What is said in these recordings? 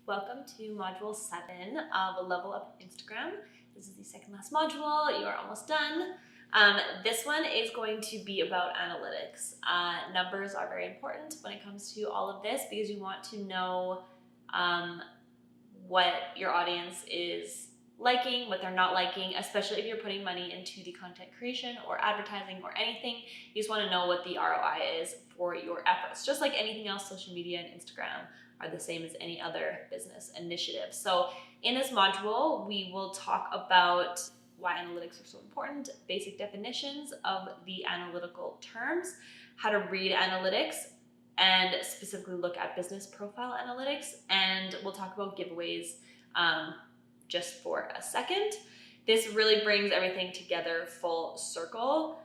Welcome to Module 7 of Level Up Instagram. This is the second last module. You are almost done. This one is going to be about analytics. Numbers are very important when it comes to all of this because you want to know what your audience is liking, what they're not liking, especially if you're putting money into the content creation or advertising or anything. You just want to know what the ROI is for your efforts. Just like anything else, social media and Instagram are the same as any other business initiative. So in this module, we will talk about why analytics are so important, basic definitions of the analytical terms, how to read analytics, and specifically look at business profile analytics. And we'll talk about giveaways just for a second. This really brings everything together full circle.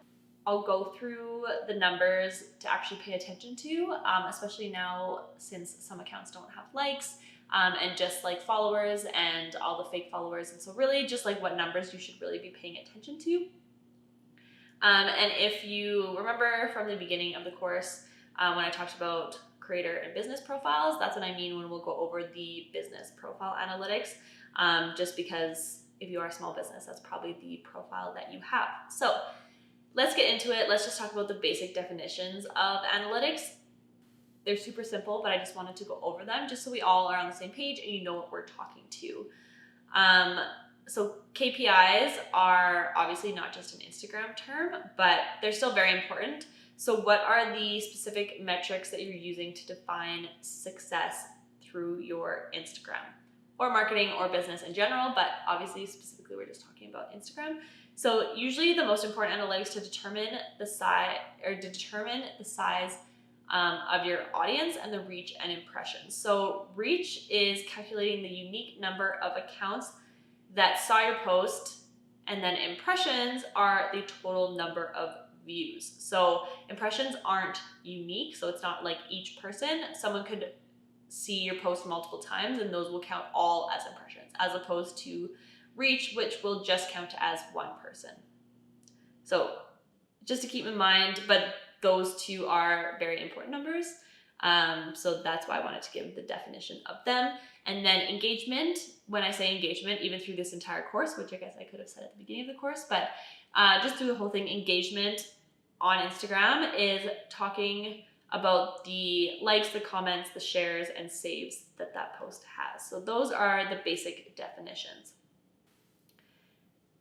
I'll go through the numbers to actually pay attention to, especially now since some accounts don't have likes and just like followers and all the fake followers. And so really just like what numbers you should really be paying attention to. And if you remember from the beginning of the course, when I talked about creator and business profiles, that's what I mean when we'll go over the business profile analytics, just because if you are a small business, that's probably the profile that you have. So let's get into it. Let's just talk about the basic definitions of analytics. They're super simple, but I just wanted to go over them just so we all are on the same page and you know what we're talking to. So KPIs are obviously not just an Instagram term, but they're still very important. So what are the specific metrics that you're using to define success through your Instagram or marketing or business in general? But obviously, specifically, we're just talking about Instagram. So usually the most important analytics to determine the size of your audience and the reach and impressions. So reach is calculating the unique number of accounts that saw your post, and then impressions are the total number of views. So impressions aren't unique, so it's not like each person. Someone could see your post multiple times and those will count all as impressions, as opposed to reach, which will just count as one person. So just to keep in mind, but those two are very important numbers. So that's why I wanted to give the definition of them. And then engagement, when I say engagement, even through this entire course, which I guess I could have said at the beginning of the course, but just through the whole thing, engagement on Instagram is talking about the likes, the comments, the shares, and saves that post has. So those are the basic definitions.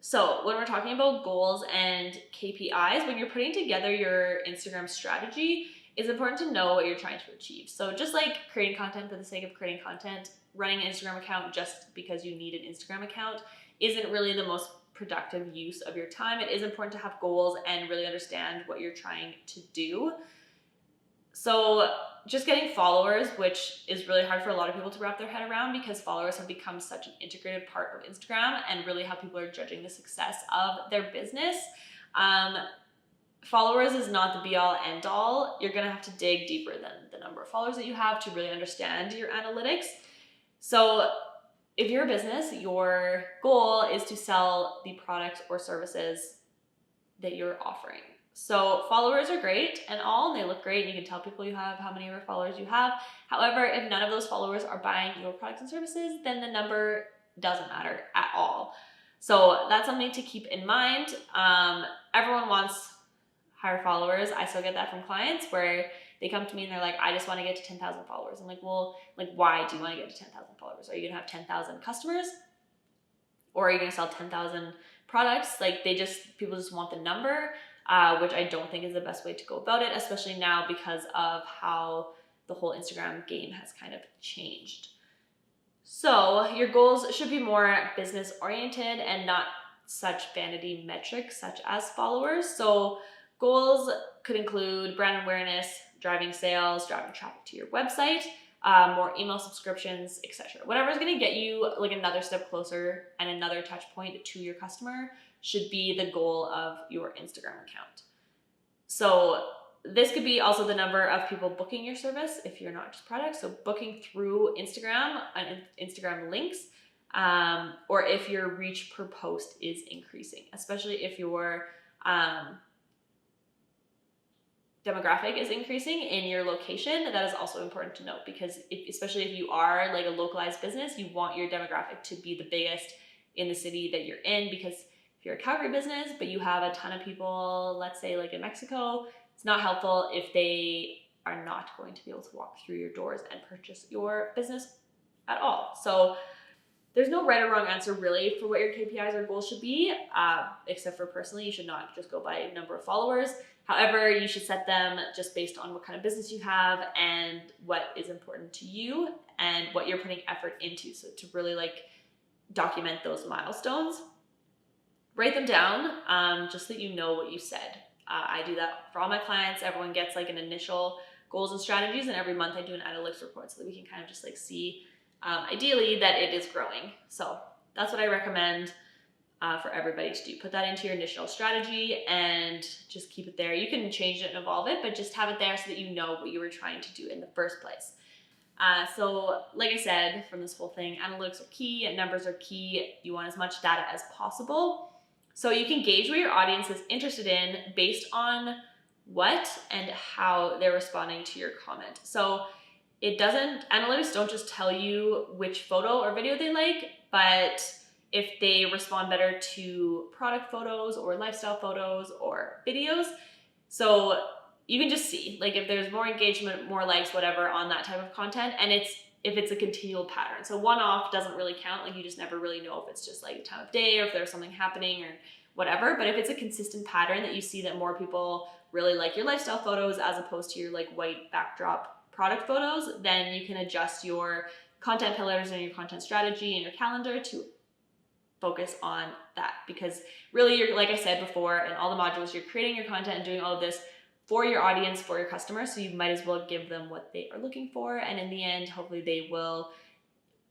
So when we're talking about goals and KPIs, when you're putting together your Instagram strategy, it's important to know what you're trying to achieve. So just like creating content for the sake of creating content, running an Instagram account just because you need an Instagram account isn't really the most productive use of your time. It is important to have goals and really understand what you're trying to do. So just getting followers, which is really hard for a lot of people to wrap their head around because followers have become such an integrated part of Instagram and really how people are judging the success of their business. Followers is not the be all end all. You're gonna have to dig deeper than the number of followers that you have to really understand your analytics. So if you're a business, your goal is to sell the products or services that you're offering. So followers are great and all, and they look great. You can tell people you have how many followers you have. However, if none of those followers are buying your products and services, then the number doesn't matter at all. So that's something to keep in mind. Everyone wants higher followers. I still get that from clients where they come to me and they're like, I just want to get to 10,000 followers. I'm like, well, like, why do you want to get to 10,000 followers? Are you going to have 10,000 customers? Or are you going to sell 10,000 products? Like people just want the number, which I don't think is the best way to go about it, especially now because of how the whole Instagram game has kind of changed. So your goals should be more business oriented and not such vanity metrics such as followers. So goals could include brand awareness, driving sales, driving traffic to your website, more email subscriptions, etc. Whatever is going to get you like another step closer and another touch point to your customer should be the goal of your Instagram account. So this could be also the number of people booking your service if you're not just products. So booking through Instagram and Instagram links, or if your reach per post is increasing, especially if you're demographic is increasing in your location, that is also important to note, because especially if you are like a localized business, you want your demographic to be the biggest in the city that you're in, because if you're a Calgary business but you have a ton of people, let's say like in Mexico, it's not helpful if they are not going to be able to walk through your doors and purchase your business at all. So there's no right or wrong answer really for what your KPIs or goals should be, except for personally, you should not just go by number of followers. However, you should set them just based on what kind of business you have and what is important to you and what you're putting effort into. So to really like document those milestones, write them down, just so that you know what you said. I do that for all my clients. Everyone gets like an initial goals and strategies, and every month I do an analytics report so that we can kind of just like see ideally that it is growing. So that's what I recommend for everybody to do. Put that into your initial strategy and just keep it there. You can change it and evolve it, but just have it there so that you know what you were trying to do in the first place. So like I said, from this whole thing, analytics are key and numbers are key. You want as much data as possible. So you can gauge what your audience is interested in based on what and how they're responding to your comment. So analytics don't just tell you which photo or video they like, but if they respond better to product photos or lifestyle photos or videos. So you can just see, like if there's more engagement, more likes, whatever on that type of content, and if it's a continual pattern. So one-off doesn't really count, like you just never really know if it's just like time of day or if there's something happening or whatever. But if it's a consistent pattern that you see that more people really like your lifestyle photos as opposed to your like white backdrop product photos, then you can adjust your content pillars and your content strategy and your calendar to focus on that. Because really, you're, like I said before, in all the modules, you're creating your content and doing all of this for your audience, for your customers, so you might as well give them what they are looking for, and in the end, hopefully they will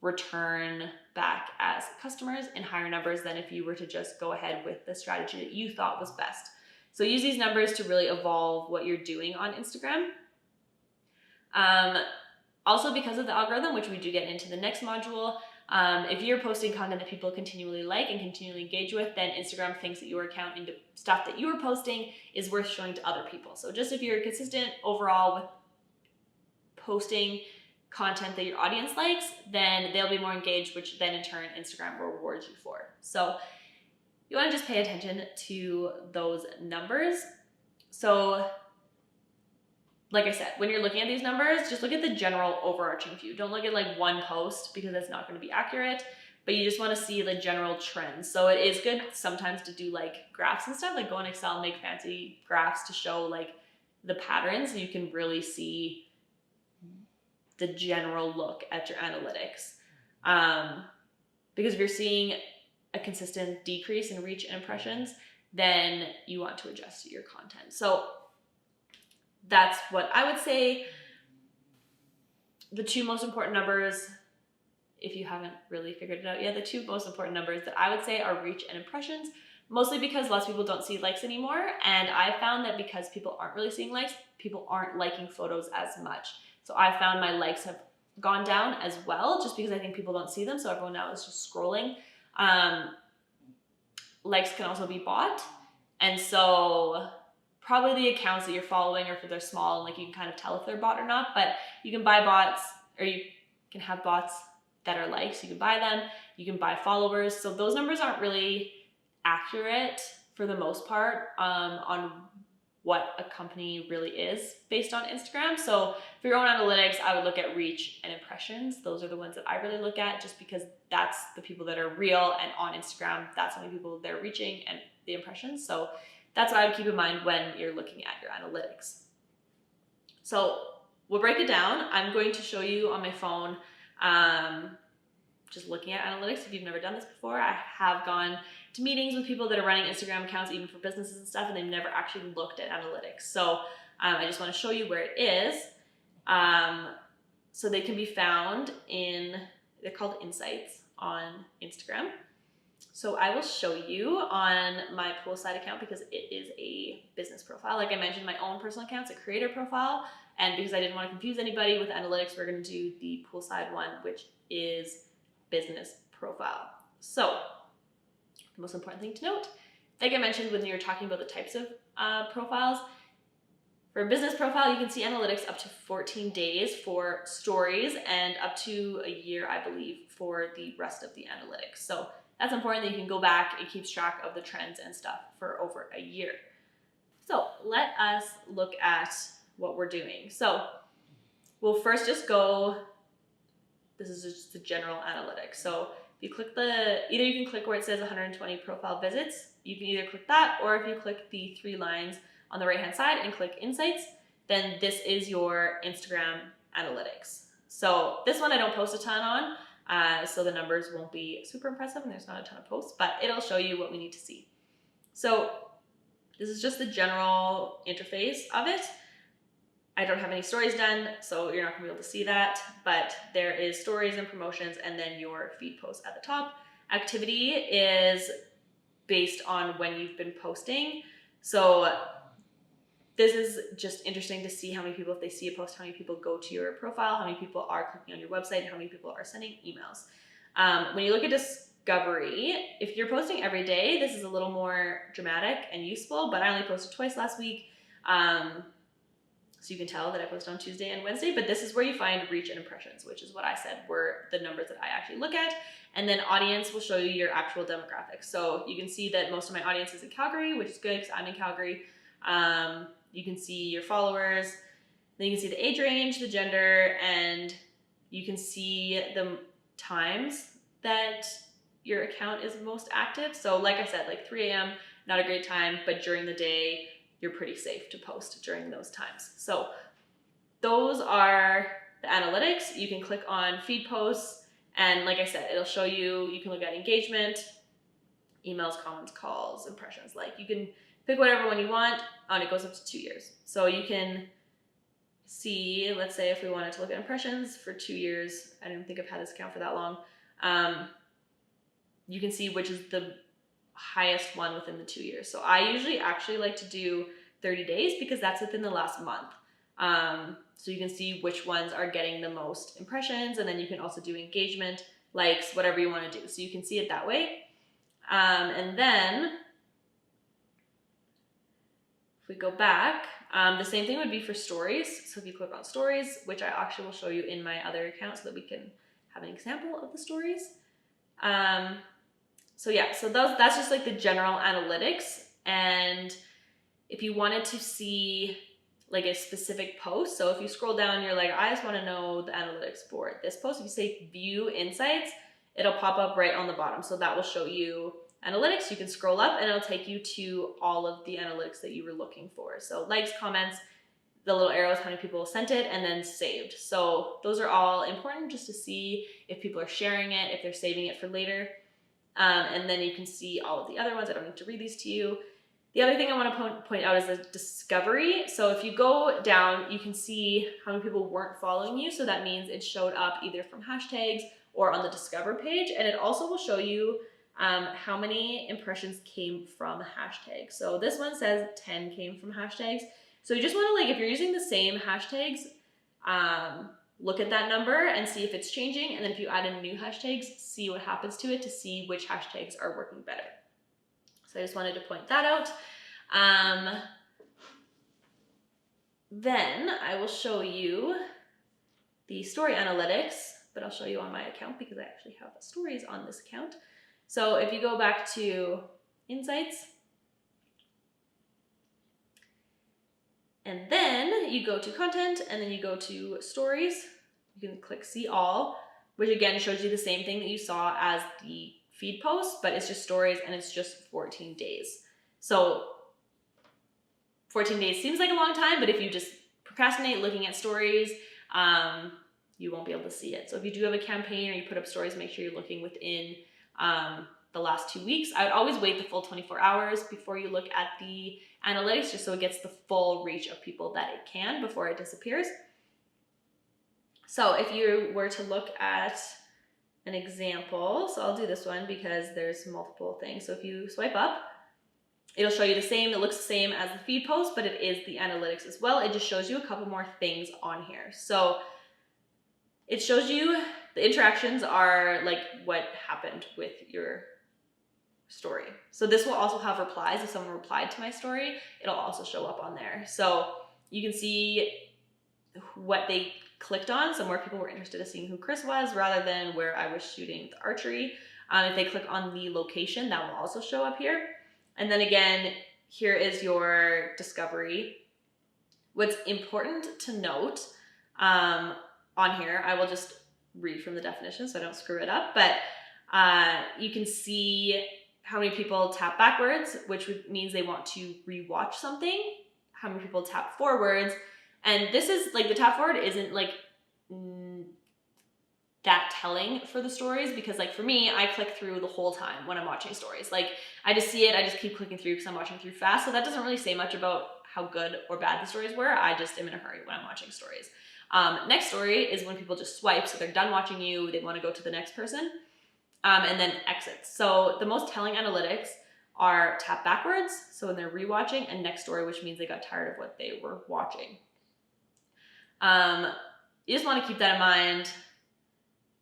return back as customers in higher numbers than if you were to just go ahead with the strategy that you thought was best. So use these numbers to really evolve what you're doing on Instagram. Also, because of the algorithm, which we do get into the next module, if you're posting content that people continually like and continually engage with, then Instagram thinks that your account and stuff that you are posting is worth showing to other people. So just if you're consistent overall with posting content that your audience likes, then they'll be more engaged, which then in turn Instagram will reward you for. So you want to just pay attention to those numbers. So like I said, when you're looking at these numbers, just look at the general overarching view. Don't look at like one post because that's not going to be accurate, but you just want to see the general trends. So it is good sometimes to do like graphs and stuff, like go in Excel and make fancy graphs to show like the patterns, so you can really see the general look at your analytics. Because if you're seeing a consistent decrease in reach and impressions, then you want to adjust your content. So that's what I would say. The two most important numbers, if you haven't really figured it out yet, the two most important numbers that I would say are reach and impressions, mostly because lots of people don't see likes anymore. And I found that because people aren't really seeing likes, people aren't liking photos as much. So I found my likes have gone down as well, just because I think people don't see them. So everyone now is just scrolling. Likes can also be bought. And so probably the accounts that you're following, or if they're small, and like you can kind of tell if they're bought or not, but you can buy bots, or you can have bots that are likes, you can buy them, you can buy followers. So those numbers aren't really accurate for the most part on what a company really is based on Instagram. So for your own analytics, I would look at reach and impressions. Those are the ones that I really look at, just because that's the people that are real, and on Instagram, that's how many people they're reaching and the impressions. So that's what I would keep in mind when you're looking at your analytics. So we'll break it down. I'm going to show you on my phone, just looking at analytics. If you've never done this before, I have gone to meetings with people that are running Instagram accounts, even for businesses and stuff, and they've never actually looked at analytics. So I just want to show you where it is. So they can be found they're called Insights on Instagram. So I will show you on my Poolside account, because it is a business profile. Like I mentioned, my own personal account's a creator profile. And because I didn't want to confuse anybody with analytics, we're going to do the Poolside one, which is business profile. So the most important thing to note, like I mentioned when you were talking about the types of profiles, For a business profile, you can see analytics up to 14 days for stories and up to a year, I believe, for the rest of the analytics. So that's important that you can go back. It keeps track of the trends and stuff for over a year. So let us look at what we're doing. So we'll first just go, this is just the general analytics. So if you click either you can click where it says 120 profile visits, you can either click that, or if you click the 3 lines on the right hand side and click insights, then this is your Instagram analytics. So this one I don't post a ton on, so the numbers won't be super impressive and there's not a ton of posts, but it'll show you what we need to see. So this is just the general interface of it. I don't have any stories done, so you're not gonna be able to see that, but there is stories and promotions and then your feed posts at the top. Activity is based on when you've been posting. So this is just interesting to see how many people, if they see a post, how many people go to your profile, how many people are clicking on your website, and how many people are sending emails. When you look at discovery, if you're posting every day, this is a little more dramatic and useful, but I only posted twice last week. So you can tell that I post on Tuesday and Wednesday, but this is where you find reach and impressions, which is what I said were the numbers that I actually look at. And then audience will show you your actual demographics. So you can see that most of my audience is in Calgary, which is good because I'm in Calgary. You can see your followers, then you can see the age range, the gender, and you can see the times that your account is most active. So like I said, like 3 a.m., not a great time, but during the day, you're pretty safe to post during those times. So those are the analytics. You can click on feed posts, and like I said, it'll show you, you can look at engagement, emails, comments, calls, impressions. Like you can pick whatever one you want, and it goes up to 2 years. So you can see, let's say if we wanted to look at impressions for 2 years, I don't think I've had this account for that long, you can see which is the highest one within the 2 years. So I usually actually like to do 30 days because that's within the last month. So you can see which ones are getting the most impressions, and then you can also do engagement, likes, whatever you want to do. So you can see it that way. And then if we go back, the same thing would be for stories. So if you click on stories, which I actually will show you in my other account so that we can have an example of the stories. So yeah, so that's just like the general analytics. And if you wanted to see like a specific post, so if you scroll down, you're like, I just want to know the analytics for this post. If you say view insights, it'll pop up right on the bottom. So that will show you analytics. You can scroll up and it'll take you to all of the analytics that you were looking for. So likes, comments, the little arrows, how many people sent it, and then saved. So those are all important just to see if people are sharing it, if they're saving it for later. And then you can see all of the other ones. I don't need to read these to you. The other thing I want to point out is the discovery. So if you go down, you can see how many people weren't following you. So that means it showed up either from hashtags or on the discover page. And it also will show you how many impressions came from hashtags. So this one says 10 came from hashtags. So you just want to, like, if you're using the same hashtags, look at that number and see if it's changing. And then if you add in new hashtags, see what happens to it to see which hashtags are working better. So I just wanted to point that out. Then I will show you the story analytics, but I'll show you on my account because I actually have stories on this account. So if you go back to insights, and then you go to content, and then you go to stories, you can click see all, which again shows you the same thing that you saw as the feed post, but it's just stories and it's just 14 days. So 14 days seems like a long time, but if you just procrastinate looking at stories, you won't be able to see it. So if you do have a campaign or you put up stories, make sure you're looking within the last 2 weeks. I would always wait the full 24 hours before you look at the analytics, just so it gets the full reach of people that it can before it disappears. So if you were to look at an example, so I'll do this one because there's multiple things. So if you swipe up, it'll show you the same, it looks the same as the feed post, but it is the analytics as well. It just shows you a couple more things on here. So it shows you the interactions are like what happened with your story. So this will also have replies. If someone replied to my story, it'll also show up on there. So you can see what they clicked on. So more people were interested in seeing who Chris was rather than where I was shooting the archery. If they click on the location, that will also show up here. And then again, here is your discovery. What's important to note on here, I will just read from the definition so I don't screw it up, but you can see how many people tap backwards, which means they want to rewatch something, how many people tap forwards, and this is like the tap forward isn't like that telling for the stories, because like for me, I click through the whole time when I'm watching stories. Like I just see it, I just keep clicking through because I'm watching through fast, so that doesn't really say much about how good or bad the stories were. I just am in a hurry when I'm watching stories. Next story is when people just swipe, so they're done watching you, they want to go to the next person, and then exits. So the most telling analytics are tap backwards, so when they're rewatching, and next story, which means they got tired of what they were watching. You just want to keep that in mind.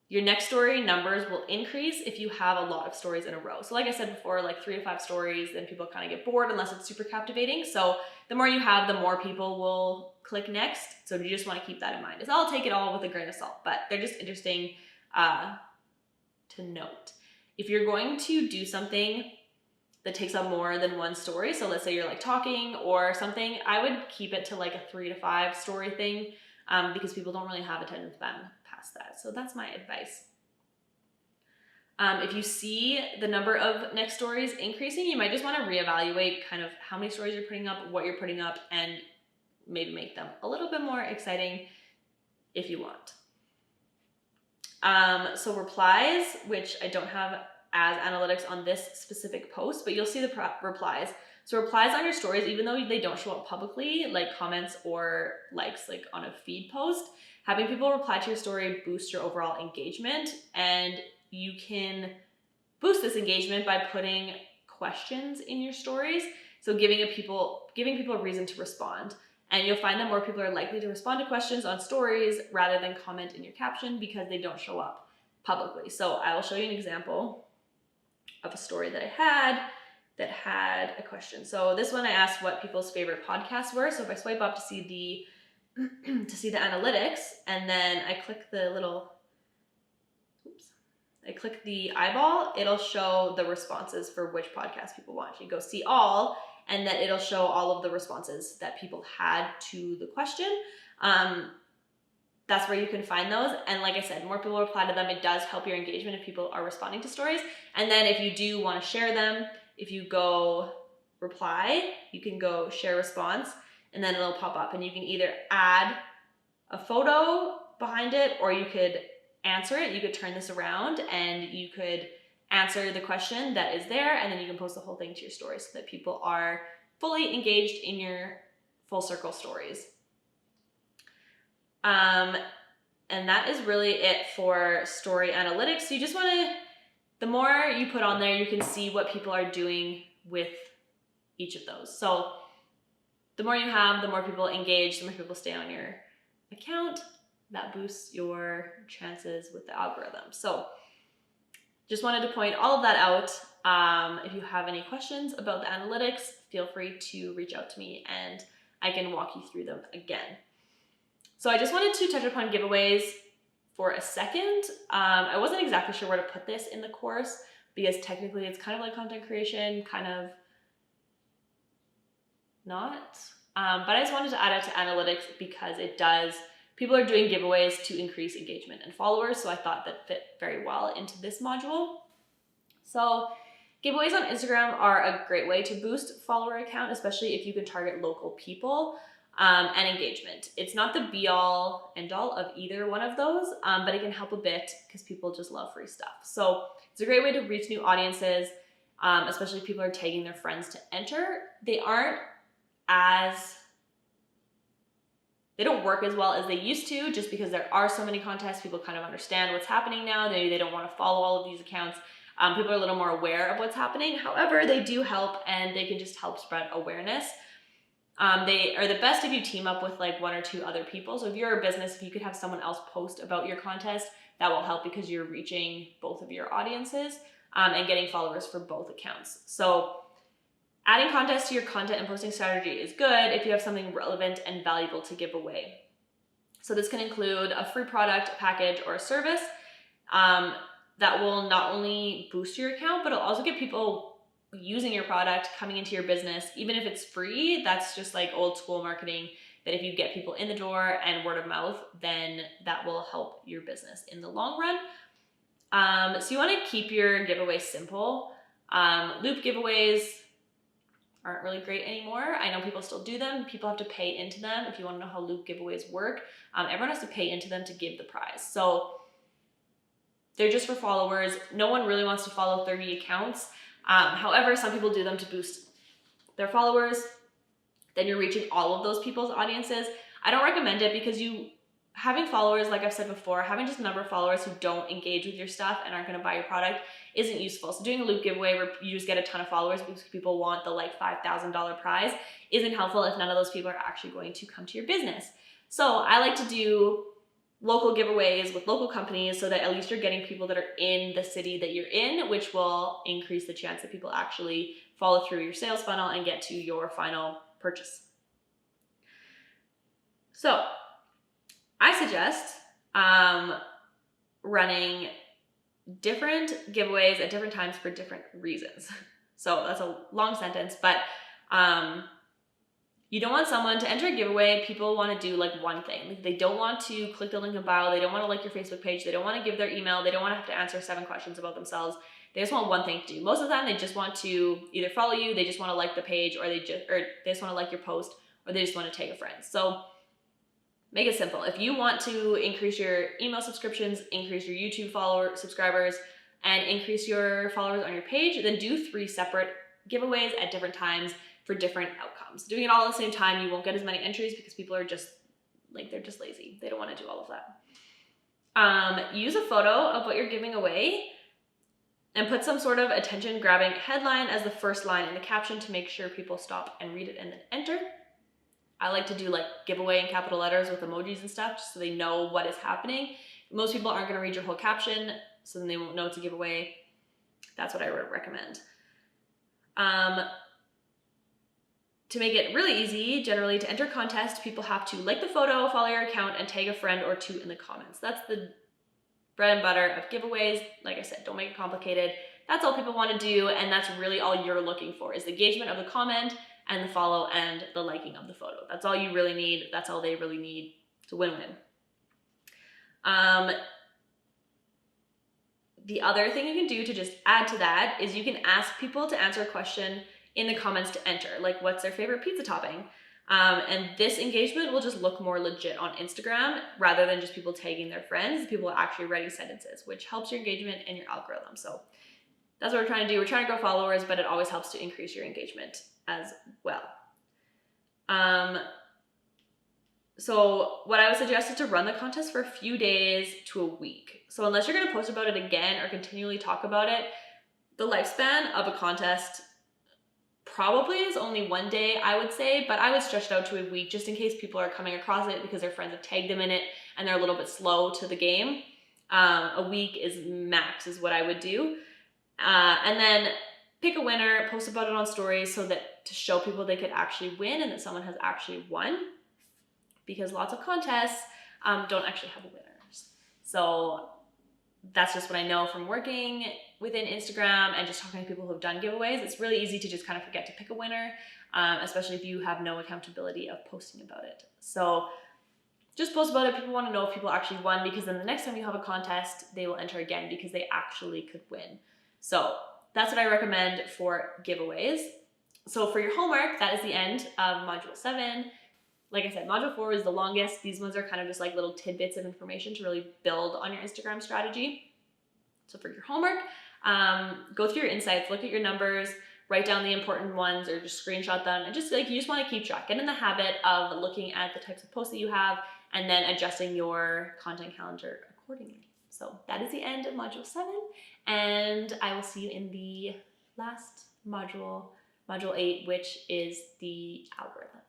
Your next story numbers will increase if you have a lot of stories in a row. So like I said before, like 3 to 5 stories, then people kind of get bored unless it's super captivating. So the more you have, the more people will click next. So you just want to keep that in mind. It's all, take it all with a grain of salt, but they're just interesting to note. If you're going to do something that takes up more than one story, so let's say you're like talking or something, I would keep it to like a 3 to 5 story thing, because people don't really have attention span past that. So that's my advice. If you see the number of next stories increasing, you might just want to reevaluate kind of how many stories you're putting up, what you're putting up, and maybe make them a little bit more exciting if you want. So replies, which I don't have as analytics on this specific post, but you'll see the replies. So replies on your stories, even though they don't show up publicly, like comments or likes like on a feed post, having people reply to your story boosts your overall engagement, and you can boost this engagement by putting questions in your stories. So giving people a reason to respond. And you'll find that more people are likely to respond to questions on stories rather than comment in your caption because they don't show up publicly. So I will show you an example of a story that I had that had a question. So this one I asked what people's favorite podcasts were. So if I swipe up to see the analytics, and then I click the little, I click the eyeball, it'll show the responses for which podcast people want. You go see all, and then it'll show all of the responses that people had to the question. That's where you can find those. And like I said, more people reply to them. It does help your engagement if people are responding to stories. And then if you do want to share them, if you go reply, you can go share response, and then it'll pop up, and you can either add a photo behind it, or you could answer it. You could turn this around and you could answer the question that is there, and then you can post the whole thing to your story so that people are fully engaged in your full circle stories. And that is really it for story analytics. So you just want to, the more you put on there, you can see what people are doing with each of those. So the more you have, the more people engage, the more people stay on your account. That boosts your chances with the algorithm. So just wanted to point all of that out. If you have any questions about the analytics, feel free to reach out to me and I can walk you through them again. So I just wanted to touch upon giveaways for a second. I wasn't exactly sure where to put this in the course because technically it's kind of like content creation, kind of not. But I just wanted to add it to analytics because it does, people are doing giveaways to increase engagement and followers, so I thought that fit very well into this module. So giveaways on Instagram are a great way to boost follower account, especially if you can target local people and engagement. It's not the be all end all of either one of those, but it can help a bit because people just love free stuff. So it's a great way to reach new audiences, especially if people are tagging their friends to enter. They don't work as well as they used to just because there are so many contests. People kind of understand what's happening now. They don't want to follow all of these accounts. People are a little more aware of what's happening. However, they do help and they can just help spread awareness. They are the best if you team up with like 1 or 2 other people. So if you're a business, if you could have someone else post about your contest, that will help because you're reaching both of your audiences and getting followers for both accounts. So Adding contests to your content and posting strategy is good if you have something relevant and valuable to give away. So this can include a free product, a package, or a service that will not only boost your account, but it'll also get people using your product, coming into your business. Even if it's free, that's just like old school marketing, that if you get people in the door and word of mouth, then that will help your business in the long run. So you want to keep your giveaways simple. Loop giveaways aren't really great anymore. I know people still do them. People have to pay into them. If you want to know how loop giveaways work, everyone has to pay into them to give the prize. So they're just for followers. No one really wants to follow 30 accounts. However, some people do them to boost their followers. Then you're reaching all of those people's audiences. I don't recommend it because having followers, like I've said before, having just a number of followers who don't engage with your stuff and aren't going to buy your product isn't useful. So doing a loop giveaway where you just get a ton of followers because people want the like $5,000 prize isn't helpful if none of those people are actually going to come to your business. So I like to do local giveaways with local companies so that at least you're getting people that are in the city that you're in, which will increase the chance that people actually follow through your sales funnel and get to your final purchase. So I suggest running different giveaways at different times for different reasons. So that's a long sentence, but you don't want someone to enter a giveaway. People want to do like one thing. They don't want to click the link in bio. They don't want to like your Facebook page. They don't want to give their email. They don't want to have to answer 7 questions about themselves. They just want one thing to do. Most of the time, they just want to either follow you, they just want to like the page, or they just want to like your post, or they just want to tag a friend. So make it simple. If you want to increase your email subscriptions, increase your YouTube subscribers, and increase your followers on your page, then do 3 separate giveaways at different times for different outcomes. Doing it all at the same time, you won't get as many entries because people are just like, they're just lazy. They don't want to do all of that. Use a photo of what you're giving away and put some sort of attention-grabbing headline as the first line in the caption to make sure people stop and read it and then enter. I like to do like giveaway in capital letters with emojis and stuff just so they know what is happening. Most people aren't going to read your whole caption, so then they won't know it's a giveaway. That's what I would recommend. To make it really easy, generally to enter a contest, people have to like the photo, follow your account, and tag a friend or 2 in the comments. That's the bread and butter of giveaways. Like I said, don't make it complicated. That's all people want to do, and that's really all you're looking for is the engagement of the comment and the follow and the liking of the photo. That's all you really need. That's all they really need. It's a win-win. The other thing you can do to just add to that is you can ask people to answer a question in the comments to enter, like what's their favorite pizza topping? And this engagement will just look more legit on Instagram rather than just people tagging their friends. People are actually writing sentences, which helps your engagement and your algorithm. So that's what we're trying to do. We're trying to grow followers, but it always helps to increase your engagement as well. So what I would suggest is to run the contest for a few days to a week. So unless you're gonna post about it again or continually talk about it, the lifespan of a contest probably is only 1 day, I would say, but I would stretch it out to a week just in case people are coming across it because their friends have tagged them in it and they're a little bit slow to the game. A week is max is what I would do. And then pick a winner, post about it on stories so that to show people they could actually win and that someone has actually won, because lots of contests don't actually have winners. So that's just what I know from working within Instagram and just talking to people who have done giveaways. It's really easy to just kind of forget to pick a winner, especially if you have no accountability of posting about it. So just post about it. People want to know if people actually won, because then the next time you have a contest, they will enter again because they actually could win. So that's what I recommend for giveaways. So for your homework, that is the end of Module 7. Like I said, Module 4 is the longest. These ones are kind of just like little tidbits of information to really build on your Instagram strategy. So for your homework, go through your insights, look at your numbers, write down the important ones or just screenshot them, and just like you just want to keep track. Get in the habit of looking at the types of posts that you have and then adjusting your content calendar accordingly. So that is the end of Module 7, and I will see you in the last module, Module 8, which is the algorithm.